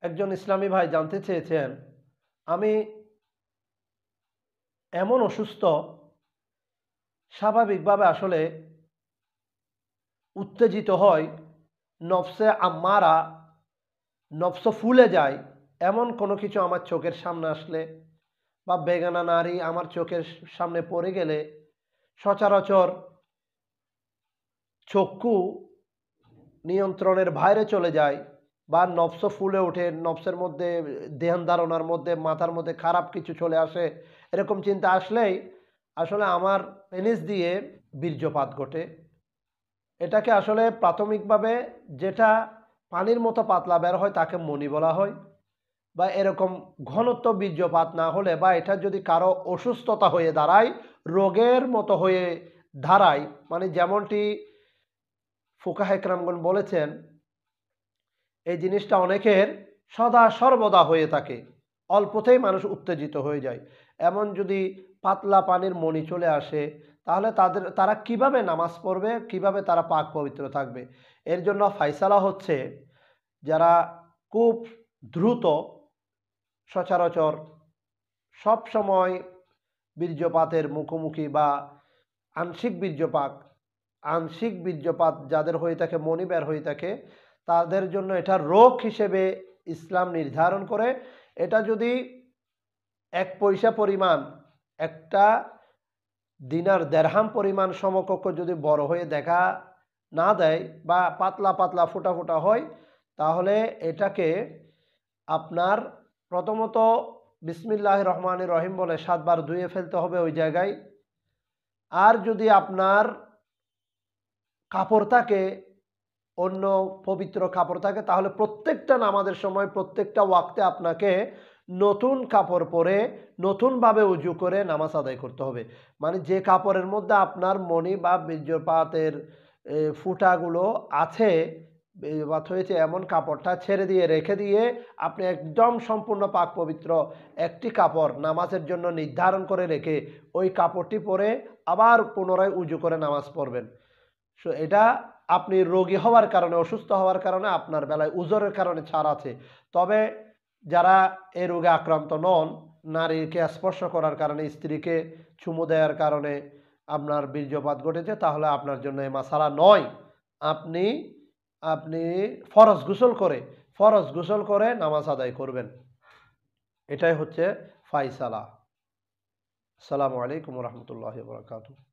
একজন ইসলামী ভাই জানতে চেয়েছেন, আমি এমন অসুস্থ, স্বাভাবিকভাবে আসলে উত্তেজিত হয়, নফসে আম্মারা, নফস ফুলে যায়, এমন কোনো কিছু আমার চোখের সামনে আসলে বা বেগানা নারী আমার চোখের সামনে পড়ে গেলে সচরাচর চক্ষু নিয়ন্ত্রণের বাইরে চলে যায় বা নফস ফুলে ওঠে, নফসের মধ্যে ধ্যান ধারণার মধ্যে মাথার মধ্যে খারাপ কিছু চলে আসে, এরকম চিন্তা আসলেই আসলে আমার পেনিস দিয়ে বীর্যপাত ঘটে। এটাকে আসলে প্রাথমিকভাবে যেটা পানির মতো পাতলা বের হয় তাকে মনি বলা হয়। বা এরকম ঘনত্ব বীর্যপাত না হলে বা এটা যদি কারো অসুস্থতা হয়ে দাঁড়ায়, রোগের মতো হয়ে দাঁড়ায়, মানে যেমনটি ফুকাহে একরামগণ বলেছেন, এই জিনিসটা অনেকের সদা সর্বদা হয়ে থাকে, অল্পতেই মানুষ উত্তেজিত হয়ে যায়। এমন যদি পাতলা পানির মণি চলে আসে, তাহলে তারা কিভাবে নামাজ পড়বে, কিভাবে তারা পাক পবিত্র থাকবে? এর জন্য ফায়সালা হচ্ছে, যারা খুব দ্রুত সচরাচর সব সময় বীর্যপাতের মুখোমুখি বা আংশিক বীর্যপাত আংশিক বীর্যপাত যাদের হয়ে থাকে, মনি বের হয়ে থাকে, তাদের জন্য এটা রোগ হিসেবে ইসলাম নির্ধারণ করে। এটা যদি 1 পয়সা পরিমাণ, একটা দিনার দেড়হাম পরিমাণ সমকক্ষ যদি বড় হয়ে দেখা না দেয় বা পাতলা পাতলা ফোঁটা ফোঁটা হয়, তাহলে এটাকে আপনার প্রথমত বিসমিল্লাহির রহমানির রহিম বলে 7 বার ধুয়ে ফেলতে হবে ওই জায়গায়। আর যদি আপনার কাপড় থাকে, অন্য পবিত্র কাপড় থাকে, তাহলে প্রত্যেকটা নামাজের সময় প্রত্যেকটা ওয়াক্তে আপনাকে নতুন কাপড় পরে নতুনভাবে উজু করে নামাজ আদায় করতে হবে। মানে যে কাপড়ের মধ্যে আপনার মণি বা বীর্যপাতের ফুটাগুলো আছে, বীর্যপাত হয়েছে, এমন কাপড়টা ছেড়ে দিয়ে রেখে দিয়ে আপনি একদম সম্পূর্ণ পাক পবিত্র একটি কাপড় নামাজের জন্য নির্ধারণ করে রেখে ওই কাপড়টি পরে আবার পুনরায় উজু করে নামাজ পড়বেন। সো এটা আপনি রোগী হওয়ার কারণে, অসুস্থ হওয়ার কারণে আপনার বেলায় উজরের কারণে ছাড় আছে। তবে যারা এই রোগে আক্রান্ত নন, নারীকে স্পর্শ করার কারণে, স্ত্রীকে চুমু দেওয়ার কারণে আপনার বীর্যপাত ঘটেছে, তাহলে আপনার জন্য এ মাসালা নয়। আপনি আপনি ফরজ গোসল করে নামাজ আদায় করবেন। এটাই হচ্ছে ফায়সালা। আসসালামু আলাইকুম ওয়া রাহমাতুল্লাহি ওয়া বারাকাতুহু।